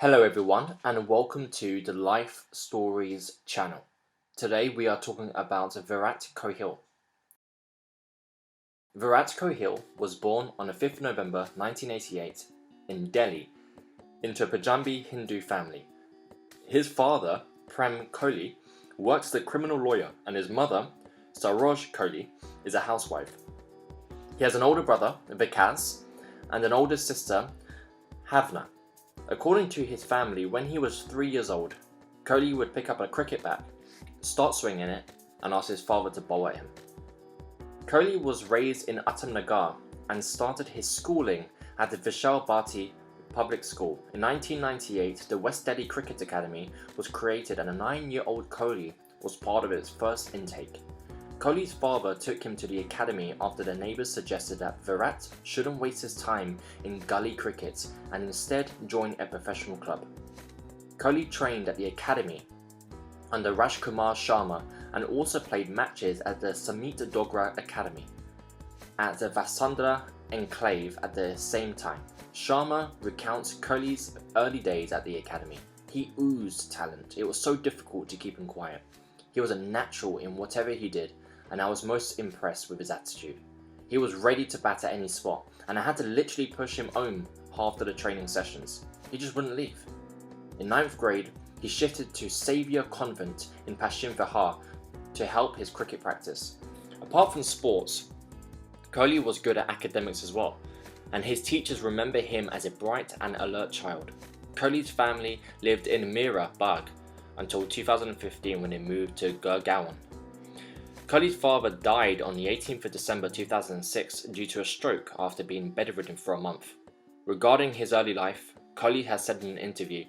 Hello everyone and welcome to the Life Stories channel. Today we are talking about Virat Kohli. Virat Kohli was born on the 5th November 1988 in Delhi into a Punjabi Hindu family. His father, Prem Kohli, works as a criminal lawyer and his mother, Saroj Kohli, is a housewife. He has an older brother, Vikas, and an older sister, Havna. According to his family, when he was 3 years old, Kohli would pick up a cricket bat, start swinging it, and ask his father to bowl at him. Kohli was raised in Uttamnagar and started his schooling at the Vishal Bharti Public School. In 1998, the West Delhi Cricket Academy was created and a 9-year-old Kohli was part of its first intake. Kohli's father took him to the academy after the neighbours suggested that Virat shouldn't waste his time in gully cricket and instead join a professional club. Kohli trained at the academy under Rajkumar Sharma and also played matches at the Samit Dogra Academy at the Vasundhara Enclave at the same time. Sharma recounts Kohli's early days at the academy. He oozed talent. It was so difficult to keep him quiet. He was a natural in whatever he did, and I was most impressed with his attitude. He was ready to bat at any spot, and I had to literally push him home after the training sessions. He just wouldn't leave. In 9th grade, he shifted to Xavier Convent in Paschim Vihar to help his cricket practice. Apart from sports, Kohli was good at academics as well, and his teachers remember him as a bright and alert child. Kohli's family lived in Mira Bagh until 2015 when they moved to Gurgaon. Kohli's father died on the 18th of December 2006 due to a stroke after being bedridden for a month. Regarding his early life, Kohli has said in an interview,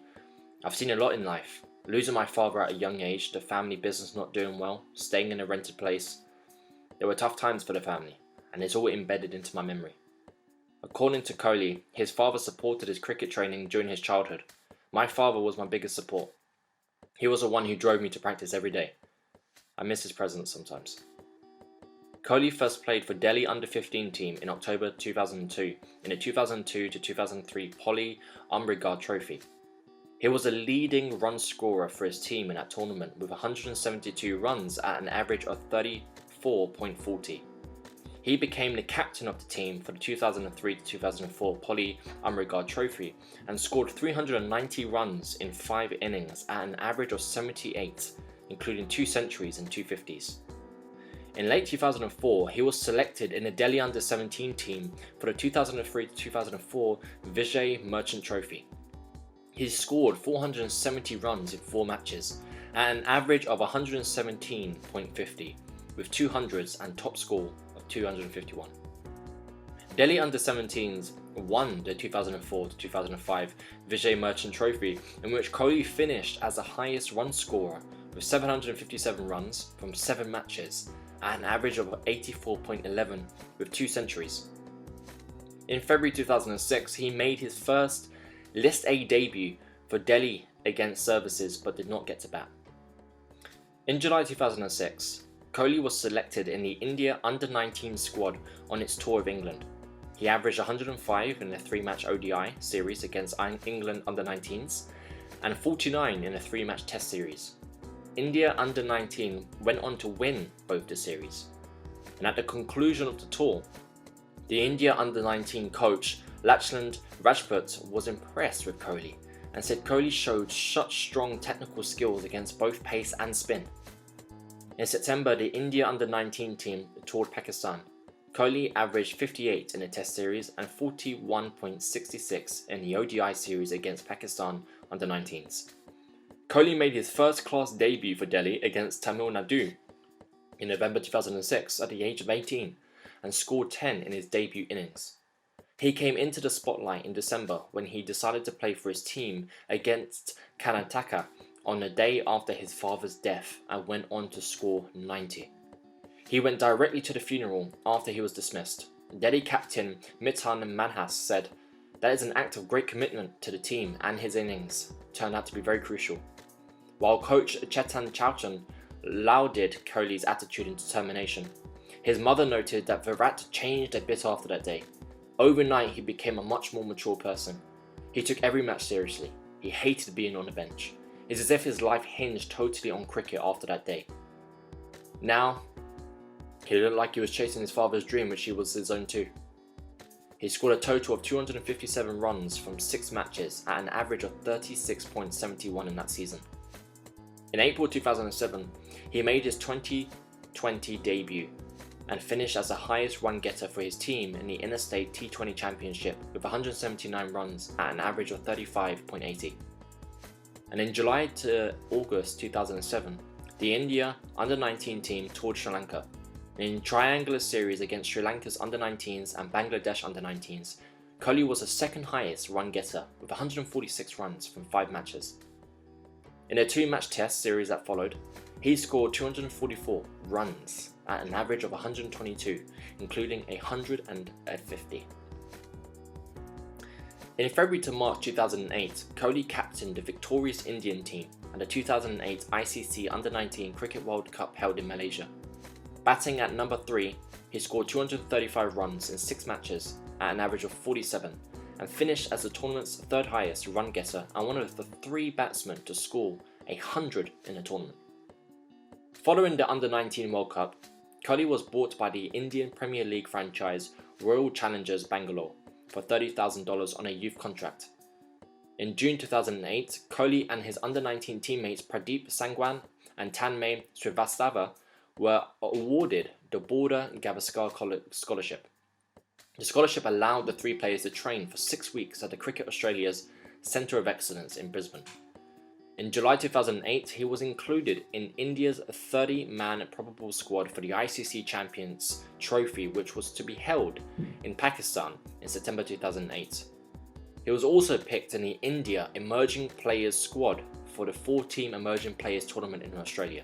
"I've seen a lot in life. Losing my father at a young age, the family business not doing well, staying in a rented place. There were tough times for the family, and it's all embedded into my memory." According to Kohli, his father supported his cricket training during his childhood. "My father was my biggest support. He was the one who drove me to practice every day. I miss his presence sometimes." Kohli first played for Delhi under-15 team in October 2002 in the 2002 to 2003 Poly Umbrigar Trophy. He was a leading run scorer for his team in that tournament with 172 runs at an average of 34.40. He became the captain of the team for the 2003 to 2004 Poly Umbrigar Trophy and scored 390 runs in 5 innings at an average of 78, including 2 centuries and 2 50s. In late 2004, he was selected in the Delhi under-17 team for the 2003 to 2004 Vijay Merchant Trophy. He scored 470 runs in 4 matches at an average of 117.50 with 200s and top score of 251. Delhi under-17s won the 2004 to 2005 Vijay Merchant Trophy, in which Kohli finished as the highest run scorer with 757 runs from 7 matches at an average of 84.11 with 2 centuries. In February 2006, he made his first List A debut for Delhi against services but did not get to bat. In July 2006, Kohli was selected in the India under-19 squad on its tour of England. He averaged 105 in a 3-match ODI series against England under-19s and 49 in a 3-match test series. India under-19 went on to win both the series. And at the conclusion of the tour, the India under-19 coach Lachlan Rajput was impressed with Kohli and said Kohli showed such strong technical skills against both pace and spin. In September, the India under-19 team toured Pakistan. Kohli averaged 58 in the Test series and 41.66 in the ODI series against Pakistan under-19s. Kohli made his first-class debut for Delhi against Tamil Nadu in November 2006 at the age of 18 and scored 10 in his debut innings. He came into the spotlight in December when he decided to play for his team against Karnataka on the day after his father's death and went on to score 90. He went directly to the funeral after he was dismissed. Delhi captain Mithun Manhas said, "That is an act of great commitment to the team, and his innings turned out to be very crucial." While coach Chetan Chauhan lauded Kohli's attitude and determination, his mother noted that Virat changed a bit after that day. Overnight, he became a much more mature person. He took every match seriously. He hated being on the bench. It's as if his life hinged totally on cricket after that day. Now, he looked like he was chasing his father's dream, which he was his own too. He scored a total of 257 runs from 6 matches at an average of 36.71 in that season. In April 2007, he made his 2020 debut and finished as the highest run getter for his team in the Interstate T20 Championship with 179 runs at an average of 35.80. And in July to August 2007, the India Under-19 team toured Sri Lanka. In a triangular series against Sri Lanka's Under-19s and Bangladesh Under-19s, Kohli was the second highest run getter with 146 runs from 5 matches. In a 2-match test series that followed, he scored 244 runs at an average of 122, including 100 and a 50. In February to March 2008, Kohli captained the victorious Indian team at the 2008 ICC Under-19 Cricket World Cup held in Malaysia. Batting at number 3, he scored 235 runs in 6 matches at an average of 47 and finished as the tournament's 3rd highest run getter and one of the 3 batsmen to score 100 in the tournament. Following the Under-19 World Cup, Kohli was bought by the Indian Premier League franchise Royal Challengers Bangalore for $30,000 on a youth contract. In June 2008, Kohli and his Under-19 teammates Pradeep Sangwan and Tanmay Srivastava were awarded the Border Gavaskar Scholarship. The scholarship allowed the 3 players to train for 6 weeks at the Cricket Australia's Centre of Excellence in Brisbane. In July 2008, he was included in India's 30-man probable squad for the ICC Champions Trophy, which was to be held in Pakistan in September 2008. He was also picked in the India Emerging Players squad for the 4-team Emerging Players tournament in Australia.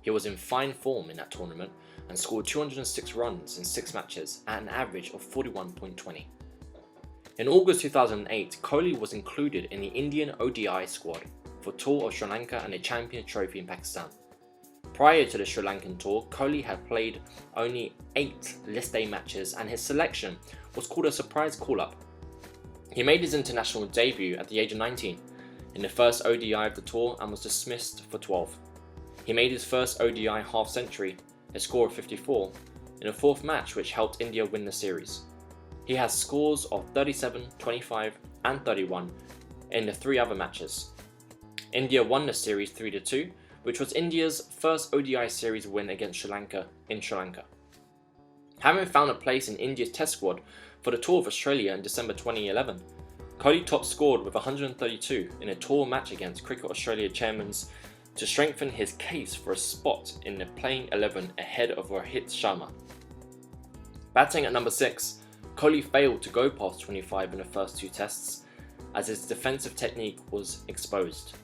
He was in fine form in that tournament and scored 206 runs in 6 matches at an average of 41.20. In August 2008, Kohli was included in the Indian ODI squad for Tour of Sri Lanka and the Champions Trophy in Pakistan. Prior to the Sri Lankan tour, Kohli had played only 8 List A matches and his selection was called a surprise call-up. He made his international debut at the age of 19 in the first ODI of the tour and was dismissed for 12. He made his first ODI half-century, a score of 54, in a 4th match which helped India win the series. He has scores of 37, 25 and 31 in the 3 other matches. India won the series 3-2, which was India's first ODI series win against Sri Lanka in Sri Lanka. Having found a place in India's test squad for the Tour of Australia in December 2011, Kohli top scored with 132 in a tour match against Cricket Australia chairmans to strengthen his case for a spot in the playing 11 ahead of Rohit Sharma. Batting at number 6, Kohli failed to go past 25 in the first 2 tests as his defensive technique was exposed.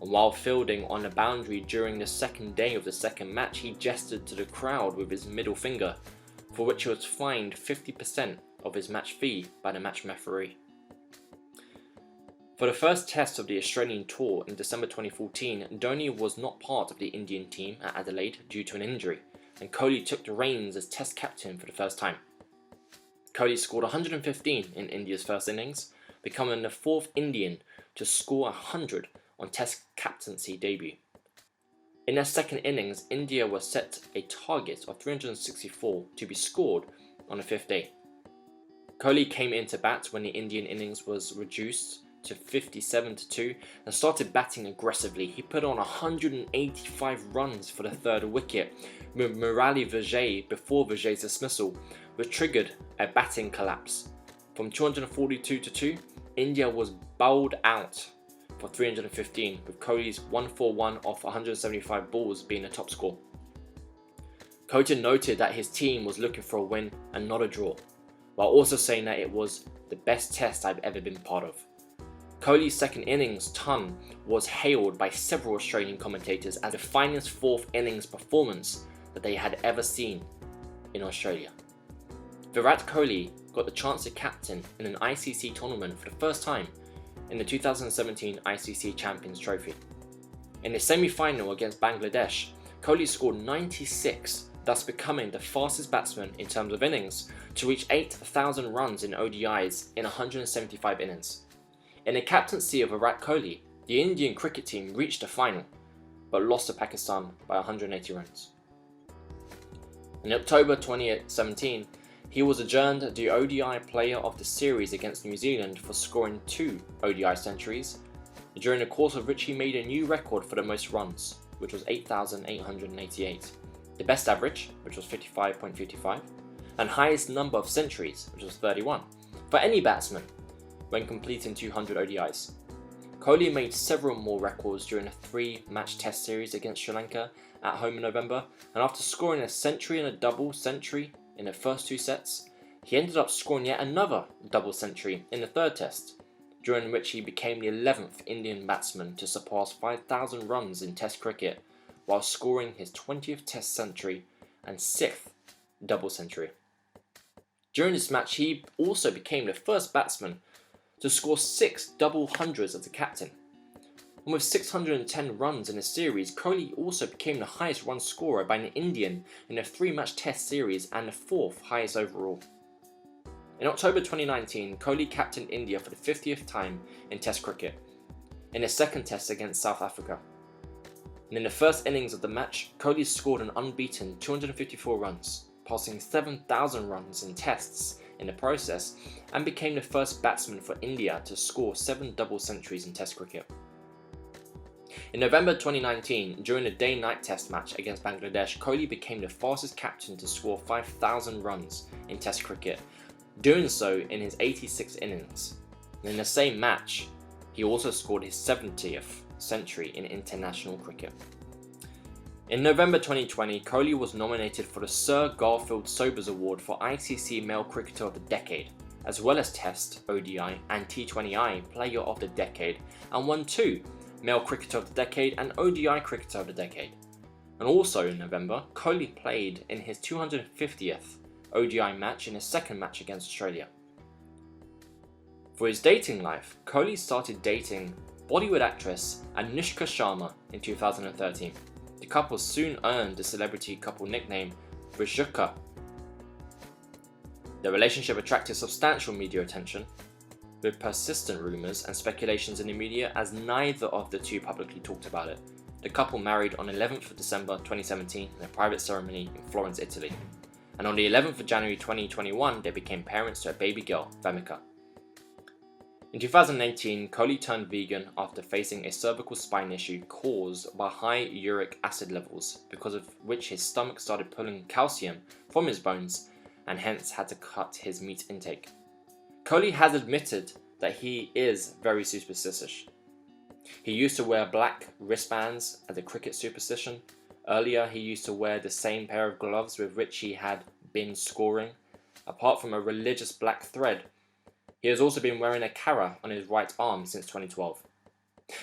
And while fielding on the boundary during the 2nd day of the 2nd match, he gestured to the crowd with his middle finger, for which he was fined 50% of his match fee by the match referee. For the first test of the Australian tour in December 2014, Dennill was not part of the Indian team at Adelaide due to an injury, and Kohli took the reins as test captain for the first time. Kohli scored 115 in India's first innings, becoming the 4th Indian to score 100 on test captaincy debut. In their 2nd innings, India was set a target of 364 to be scored on the 5th day. Kohli came in to bat when the Indian innings was reduced to 57-2 and started batting aggressively. He put on 185 runs for the 3rd wicket with Murali Vijay before Vijay's dismissal, which triggered a batting collapse. From 242-2, India was bowled out for 315, with Kohli's 141 off 175 balls being the top score. Kohli noted that his team was looking for a win and not a draw, while also saying that it was the best test I've ever been part of. Kohli's 2nd innings ton was hailed by several Australian commentators as the finest 4th innings performance that they had ever seen in Australia. Virat Kohli got the chance to captain in an ICC tournament for the first time in the 2017 ICC Champions Trophy. In the semi-final against Bangladesh, Kohli scored 96, thus becoming the fastest batsman in terms of innings to reach 8,000 runs in ODIs in 175 innings. In the captaincy of Virat Kohli, the Indian cricket team reached the final, but lost to Pakistan by 180 runs. In October 2017, he was adjourned the ODI Player of the Series against New Zealand for scoring 2 ODI centuries, during the course of which he made a new record for the most runs, which was 8,888, the best average, which was 55.55, and highest number of centuries, which was 31, for any batsman when completing 200 ODIs. Kohli made several more records during a 3-match test series against Sri Lanka at home in November, and after scoring a century and a double century in the first 2 sets, he ended up scoring yet another double century in the 3rd test, during which he became the 11th Indian batsman to surpass 5,000 runs in Test cricket, while scoring his 20th Test century and 6th double century. During this match, he also became the first batsman to score 6 double hundreds as a captain. And with 610 runs in a series, Kohli also became the highest run scorer by an Indian in a 3-match test series and the 4th highest overall. In October 2019, Kohli captained India for the 50th time in Test cricket, in the 2nd test against South Africa. And in the first innings of the match, Kohli scored an unbeaten 254 runs, passing 7,000 runs in tests in the process, and became the first batsman for India to score 7 double centuries in Test cricket. In November 2019, during the day-night test match against Bangladesh, Kohli became the fastest captain to score 5,000 runs in Test cricket, doing so in his 86 innings. And in the same match, he also scored his 70th century in international cricket. In November 2020, Kohli was nominated for the Sir Garfield Sobers Award for ICC Male Cricketer of the Decade, as well as Test, ODI and T20I Player of the Decade, and won 2 Male Cricketer of the Decade and ODI Cricketer of the Decade. And also in November, Kohli played in his 250th ODI match in his 2nd match against Australia. For his dating life, Kohli started dating Bollywood actress Anushka Sharma in 2013. The couple soon earned the celebrity couple nickname Brijuka. Their relationship attracted substantial media attention, with persistent rumours and speculations in the media, as neither of the two publicly talked about it. The couple married on 11th of December 2017 in a private ceremony in Florence, Italy. And on the 11th of January 2021, they became parents to a baby girl, Vamika. In 2018, Kohli turned vegan after facing a cervical spine issue caused by high uric acid levels, because of which his stomach started pulling calcium from his bones and hence had to cut his meat intake. Kohli has admitted that he is very superstitious. He used to wear black wristbands as a cricket superstition. Earlier, he used to wear the same pair of gloves with which he had been scoring. Apart from a religious black thread, he has also been wearing a kara on his right arm since 2012.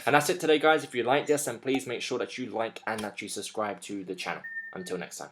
And that's it today, guys. If you like this, then please make sure that you like and that you subscribe to the channel. Until next time.